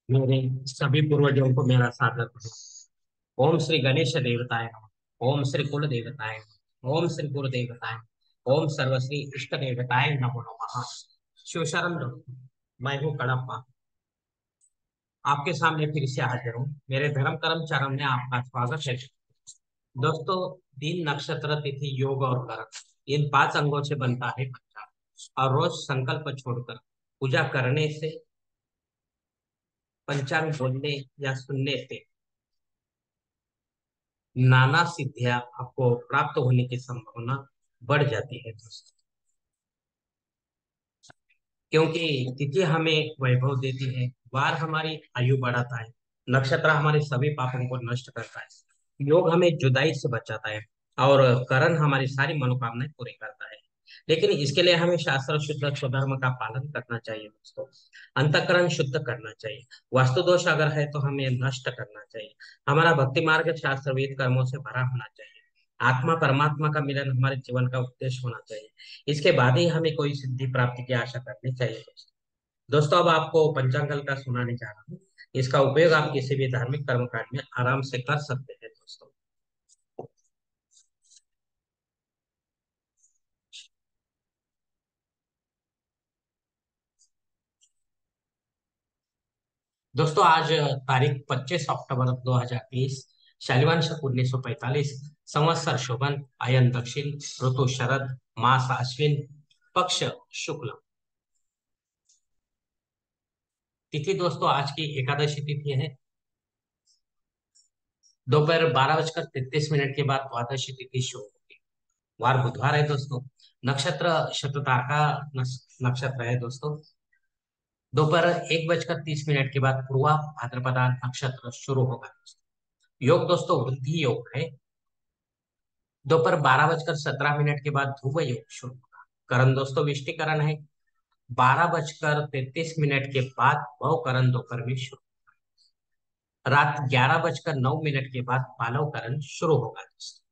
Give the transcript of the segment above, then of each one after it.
मेरे सभी पूर्वजों को मेरा सादर प्रणाम। ओम श्री गणेश देवताय नमः। ओम श्री कुल देवताय नमः। ओम श्री गुरु देवताय नमः। ओम सर्वश्री इष्ट देवताय नमो नमः। शिव शरण दोस्तों, मैं हूँ कड़प्पा। आपके सामने फिर से हाजिर हूँ। मेरे धर्म कर्म चरण में आपका स्वागत है। दोस्तों, दिन नक्षत्र तिथि योग और कर्म इन पांच अंगों से बनता है पंचांग। और रोज संकल्प छोड़कर पूजा करने से, पंचांग बोलने या सुनने से नाना सिद्धियां आपको प्राप्त होने की संभावना बढ़ जाती है दोस्तों। क्योंकि तिथि हमें वैभव देती है, वार हमारी आयु बढ़ाता है, नक्षत्र हमारे सभी पापों को नष्ट करता है, योग हमें जुदाई से बचाता है, और करण हमारी सारी मनोकामनाएं पूरी करता है। लेकिन इसके लिए हमें शास्त्र शुद्ध स्वधर्म का पालन करना चाहिए दोस्तों। अंतःकरण शुद्ध करना चाहिए। वास्तु दोष अगर है तो हमें नष्ट करना चाहिए। हमारा भक्ति मार्ग शास्त्र वेद कर्मों से भरा होना चाहिए। आत्मा परमात्मा का मिलन हमारे जीवन का उद्देश्य होना चाहिए। इसके बाद ही हमें कोई सिद्धि प्राप्ति की आशा करनी चाहिए दोस्तों। दोस्तों, अब आपको पंचांगल का सुनाने जा रहा हूँ। इसका उपयोग आप किसी भी धार्मिक कर्मकांड में आराम से कर सकते हैं दोस्तों। दोस्तों, आज तारीख 25 अक्टूबर 2023, शालिवान शक 1945, संवत्सर शोभन, अयन दक्षिण, ऋतु शरद, मास अश्विन, पक्ष शुक्ल। तिथि दोस्तों आज की एकादशी तिथि है। दोपहर 12:33 के बाद द्वादशी तिथि शुरू होगी। वार बुधवार है दोस्तों। नक्षत्र शततारका नक्षत्र है दोस्तों। दोपहर 1:30 के बाद पूर्वा भाद्रपदा नक्षत्र शुरू होगा दोस्तों। योग दोस्तों वृद्धि योग है। दोपहर 12:17 के बाद ध्रुव योग शुरू होगा। करण दोस्तों विष्टिकरण है। 12:33 के बाद भव करण दोपहर में शुरू। रात 11:09 के बाद पालव करण शुरू होगा दोस्तों।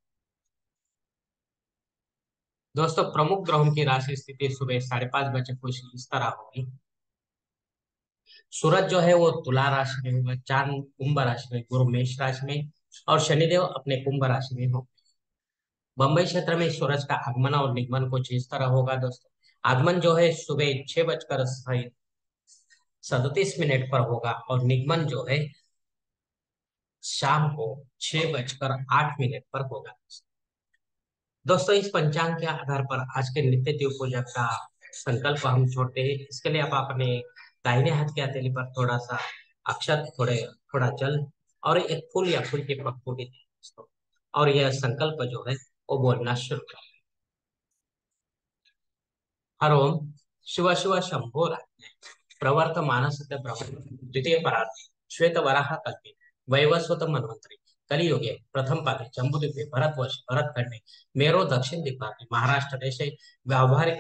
दोस्तों, प्रमुख ग्रहों की राशि स्थिति सुबह 5:30 बजे कुछ इस तरह होगी। सूरज जो है वो तुला राशि में होगा, चांद कुंभ राशि में, गुरु मेष राशि में, और शनिदेव अपने कुंभ राशि में हो। बंबई क्षेत्र में सूरज का आगमन और निगमन कुछ इस तरह होगा दोस्तों। आगमन जो है सुबह 6:37 पर होगा, और निगमन जो है शाम को 6:08 पर होगा। दोस्तों, इस पंचांग के आधार पर आज के नित्य देव पूजा का संकल्प हम छोड़ते हैं। इसके लिए आप अपने दाहिने हाथ के हथेली पर थोड़ा सा अक्षत, थोड़ा जल और एक फूल या फूल की पखुड़ी दें दोस्तों। और यह संकल्प जो है वो बोलना शुरू करें। हर ओम शिव शिव शंभो राज्ञ प्रवर्त मानस ब्रह्म द्वितीय परार्थ श्वेत वराह कल्पे वैवस्वत मनवंतरी कलियुगे प्रथम पादे जम्बूद्वीपे भरतवर्ष भरतखंडे मेरो दक्षिण दिक्पाले महाराष्ट्र देशे व्यावहारिक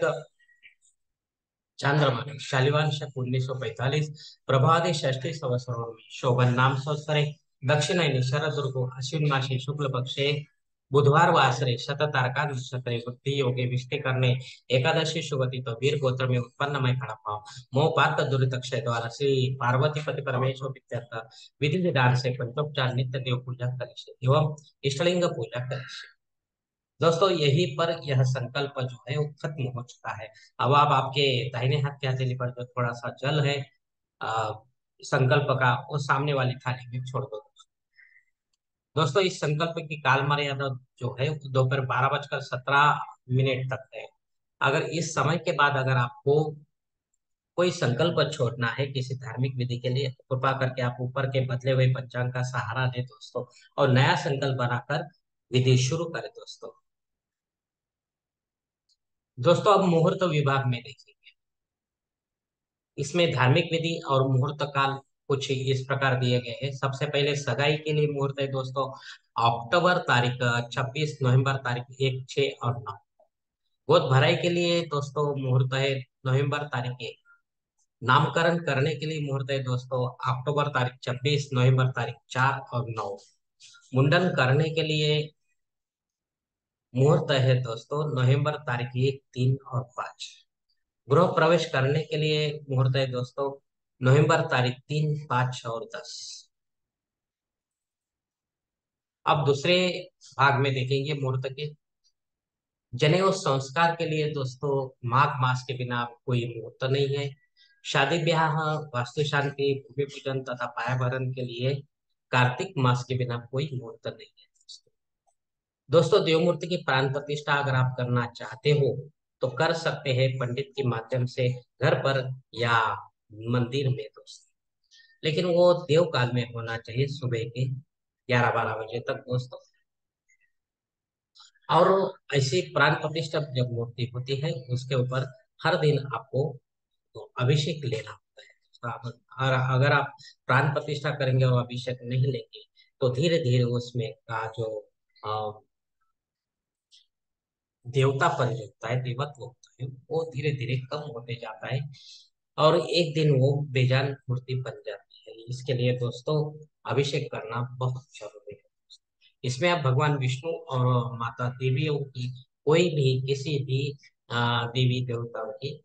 चांद्रमा शालिवान शक 1945 प्रभादे षष्ठी संवत्सरों में शोभन नाम संवत्सरे दक्षिणायने शरद ऋतु अश्विन मासे शुक्ल पक्षे बुधवार वासरे शततारका नक्षत्रे वृद्धि योगे विष्टि करने एकादशी शुभति तो वीर गोत्र में उत्पन्न मैं खड़ा मोह पात्र दुरित अक्षय द्वारा श्री पार्वती पति परमेश्वर विद्यार्थ विधि विधान से पंचोपचार नित्य देव पूजा करे एवं इष्टलिंग पूजा करे। दोस्तों, यहीं पर यह संकल्प जो है वो खत्म हो चुका है। अब आप आपके दाहिने हाथ के हथेली पर जो थोड़ा सा जल है आ, संकल्प का, वो सामने वाली थाली में छोड़ दो। दोस्तों, इस संकल्प की काल मर्यादा जो है वो दोपहर 12:17 तक है। अगर इस समय के बाद अगर आपको कोई संकल्प छोड़ना है किसी धार्मिक विधि के लिए, तो कृपा करके आप ऊपर के बदले हुए पंचांग का सहारा लें दोस्तों, और नया संकल्प बनाकर विधि शुरू करें दोस्तों। दोस्तों, अब मुहूर्त विभाग में देखिए। इसमें धार्मिक विधि और मुहूर्त काल कुछ इस प्रकार दिए गए हैं। सबसे पहले सगाई के लिए मुहूर्त है दोस्तों, अक्टूबर तारीख 26, नवंबर तारीख 1, 6 और 9। गोद भराई के लिए दोस्तों मुहूर्त है नवंबर तारीख 1। नामकरण करने के लिए मुहूर्त है दोस्तों अक्टूबर तारीख 26, नवंबर तारीख 4 और 9। मुंडन करने के लिए मुहूर्त है दोस्तों नवंबर तारीख 1, 3 और 5। गृह प्रवेश करने के लिए मुहूर्त है दोस्तों नवंबर तारीख 3, 5, 6 और 10। अब दूसरे भाग में देखेंगे मुहूर्त के। जनेऊ संस्कार के लिए दोस्तों माघ मास के बिना कोई मुहूर्त नहीं है। शादी ब्याह, वास्तु शांति, भूमि पूजन तथा पायाभरण के लिए कार्तिक मास के बिना कोई मुहूर्त नहीं है दोस्तों। दोस्तों, देव मूर्ति की प्राण प्रतिष्ठा अगर आप करना चाहते हो तो कर सकते हैं पंडित के माध्यम से, घर पर या मंदिर में दोस्तों। लेकिन वो देव काल में होना चाहिए, सुबह के 11-12 बजे तक दोस्तों। और ऐसी प्राण प्रतिष्ठा जब मूर्ति होती है उसके ऊपर हर दिन आपको अभिषेक लेना होता है। तो और अगर आप प्राण प्रतिष्ठा करेंगे और अभिषेक नहीं लेंगे तो धीरे धीरे उसमें का जो अ, देवतापन जो होता है, देवत्व होता है, वो धीरे धीरे कम होते जाता है और एक दिन वो बेजान मूर्ति बन जाती है। इसके लिए दोस्तों अभिषेक करना बहुत जरूरी है। इसमें आप भगवान विष्णु और माता देवियों की, कोई भी किसी भी देवी देवताओं की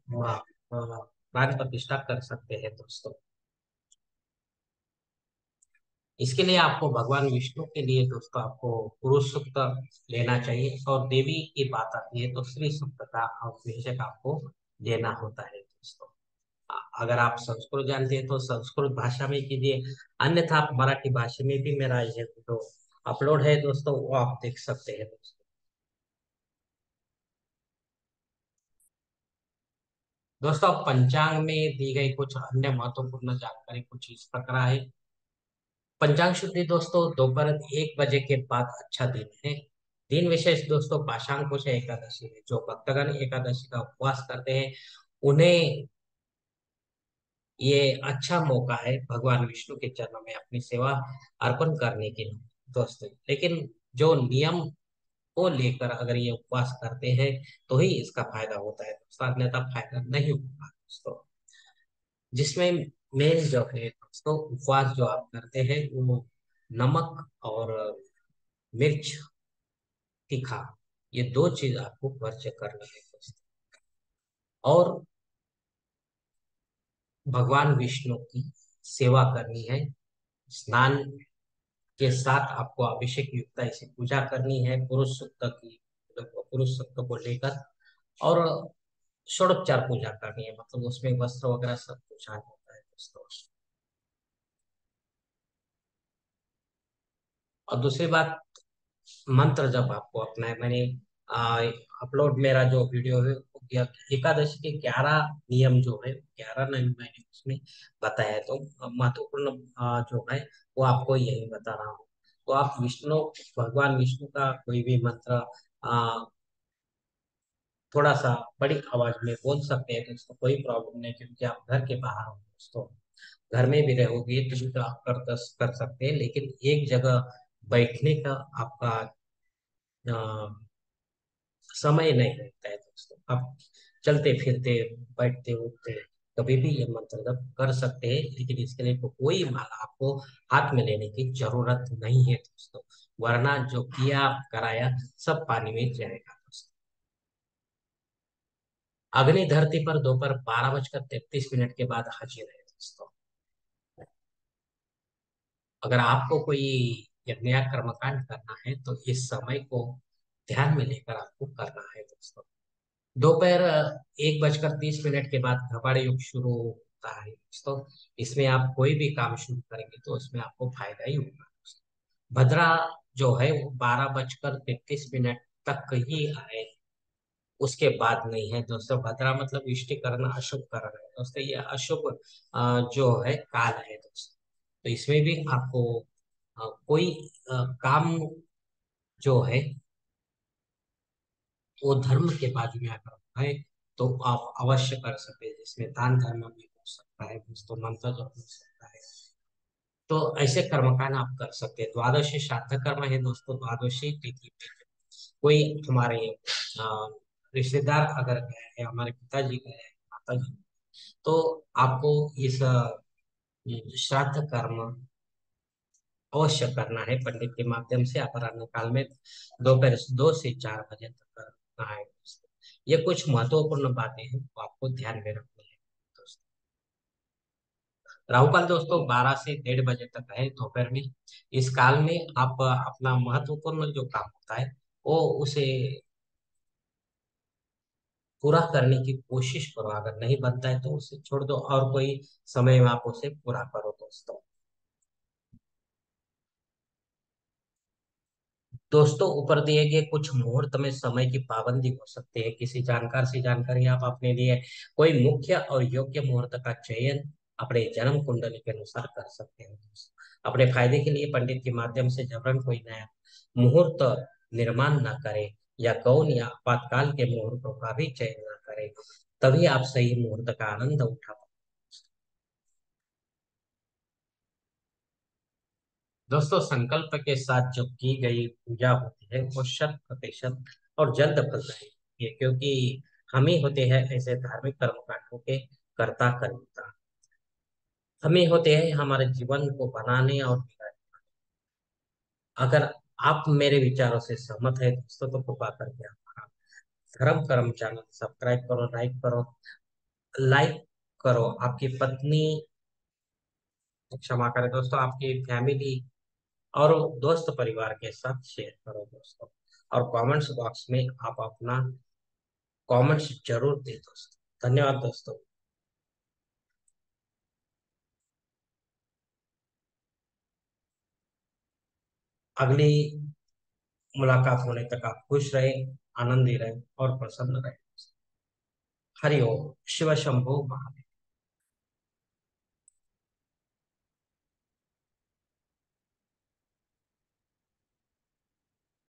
प्राण प्रतिष्ठा कर सकते हैं दोस्तों। इसके लिए आपको भगवान विष्णु के लिए दोस्तों आपको पुरुष सूक्त लेना चाहिए और देवी की बात आती है तो श्री सूक्त का अभिषेक आपको देना होता है दोस्तों। अगर आप संस्कृत जानते हैं तो संस्कृत भाषा में कीजिए, अन्यथा आप मराठी भाषा में भी मेरा ये वीडियो अपलोड है दोस्तों, वो आप देख सकते हैं दोस्तों। दोस्तों, पंचांग में दी गई कुछ अन्य महत्वपूर्ण जानकारी कुछ इस प्रकार है। पंचांग शुद्धि दोस्तों दोपहर 1 बजे के बाद अच्छा दिन है। दिन विशेष दोस्तों पाशांग कुछ एकादशी है। जो भक्तगण एकादशी का उपवास करते हैं उन्हें ये अच्छा मौका है भगवान विष्णु के चरणों में अपनी सेवा अर्पण करने के लिए दोस्तों। लेकिन जो नियम को लेकर अगर ये उपवास करते हैं तो ही इसका फायदा होता है दोस्तों, अन्यथा फायदा नहीं होगा दोस्तों। जिसमें मेन जो है दोस्तों उपवास जो आप करते हैं वो नमक और मिर्च, तीखा, ये दो चीज आपको वर्ज्य करना है दोस्तों। और भगवान विष्णु की सेवा करनी है। स्नान के साथ आपको अभिषेक युक्त ऐसी पूजा करनी है पुरुष सूक्त की, पुरुष सूक्त को लेकर। और षोडोपचार पूजा करनी है, मतलब उसमें वस्त्र वगैरह सब कुछ आ जाता है दोस्तों। और दूसरी बात, मंत्र जब आपको अपना है, मैंने अपलोड मेरा जो वीडियो है वो एकादशी के 11 नियम जो है, 11 नियम मैंने उसमें बताया है। तो महत्वपूर्ण जो है वो आपको यही बता रहा हूँ। तो आप विष्णु, भगवान विष्णु का कोई भी मंत्र थोड़ा सा बड़ी आवाज में बोल सकते हैं तो इसको कोई प्रॉब्लम नहीं, क्योंकि आप घर के बाहर हो दोस्तों। घर में भी रहोगे तो भी तो आप कर सकते हैं, लेकिन एक जगह बैठने का आपका अ, समय नहीं रहता है दोस्तों। आप चलते फिरते, बैठते उठते कभी भी ये मंत्र जप कर सकते हैं, लेकिन इसके लिए कोई माला आपको हाथ में लेने की जरूरत नहीं है दोस्तों। वरना जो किया कराया सब पानी में जाएगा दोस्तों। अग्नि धरती पर दोपहर 12:33 के बाद हाजिर है दोस्तों। अगर आपको कोई नया कर्मकांड करना है तो इस समय को ध्यान में लेकर आपको करना है दोस्तों। दोपहर 1:30 के बाद घबाड़ युग शुरू होता है दोस्तों। इसमें आप कोई भी काम शुरू करेंगे तो उसमें आपको फायदा ही होगा दोस्तों। भद्रा जो है वो 12:33 तक ही आए, उसके बाद नहीं है दोस्तों। भद्रा मतलब इष्टिकरण, अशुभ करण है दोस्तों। ये अशुभ जो है काल है दोस्तों। तो इसमें भी आपको कोई काम जो है वो धर्म के बाजू में अगर है तो आप अवश्य कर सकते हैं, जिसमें दान धर्म भी हो सकता है दोस्तों, मंत्र जप हो सकता है। तो ऐसे कर्मकांड आप कर सकते हैं। द्वादशी श्राद्ध कर्म है दोस्तों। द्वादशी तिथि पे कोई हमारे अ, रिश्तेदार अगर गए हैं, हमारे पिताजी गए हैं, माता जी, तो आपको इस श्राद्ध कर्म अवश्य करना है पंडित के माध्यम से अपराह्न काल में, दोपहर 2 से 4 बजे तक करना है दोस्तों। ये कुछ महत्वपूर्ण बातें हैं तो आपको ध्यान में रखनी है दोस्तों। राहु काल दोस्तों 12 से 1:30 बजे तक है दोपहर में। इस काल में आप अपना महत्वपूर्ण जो काम होता है वो उसे पूरा करने की कोशिश करो। अगर नहीं बनता है तो उसे छोड़ दो और कोई समय में आप उसे पूरा करो दोस्तों। दोस्तों ऊपर दिए गए कुछ मुहूर्त में समय की पाबंदी हो सकती है। किसी जानकार से जानकारी आप अपने लिए कोई मुख्य और योग्य मुहूर्त का चयन अपने जन्म कुंडली के अनुसार कर सकते हैं दोस्तों। अपने फायदे के लिए पंडित के माध्यम से जबरन कोई नया मुहूर्त निर्माण न करें या गौन या आपातकाल के मुहूर्तों का भी चयन न करें। तभी आप सही मुहूर्त का आनंद उठा पाएंगे। दोस्तों संकल्प के साथ जो की गई पूजा होती है वो 100% और जल्द फलदायी होती है, क्योंकि हम ही होते हैं ऐसे धार्मिक कर्मकांडों के कर्ता कर्ता। हम ही होते हैं हमारे जीवन को बनाने और बिगाड़ने। अगर आप मेरे विचारों से सहमत है दोस्तों तो कृपा करके हमारा धर्म कर्म चैनल सब्सक्राइब करो, लाइक करो। आपकी पत्नी, क्षमा करें दोस्तों, आपकी फैमिली और दोस्त परिवार के साथ शेयर करो दोस्तों। और कमेंट्स बॉक्स में आप अपना कमेंट्स जरूर दें दोस्तों। धन्यवाद दोस्तों। अगली मुलाकात होने तक आप खुश रहे, आनंदी रहे और प्रसन्न रहे। हरि ओम। शिव शंभु महादेव।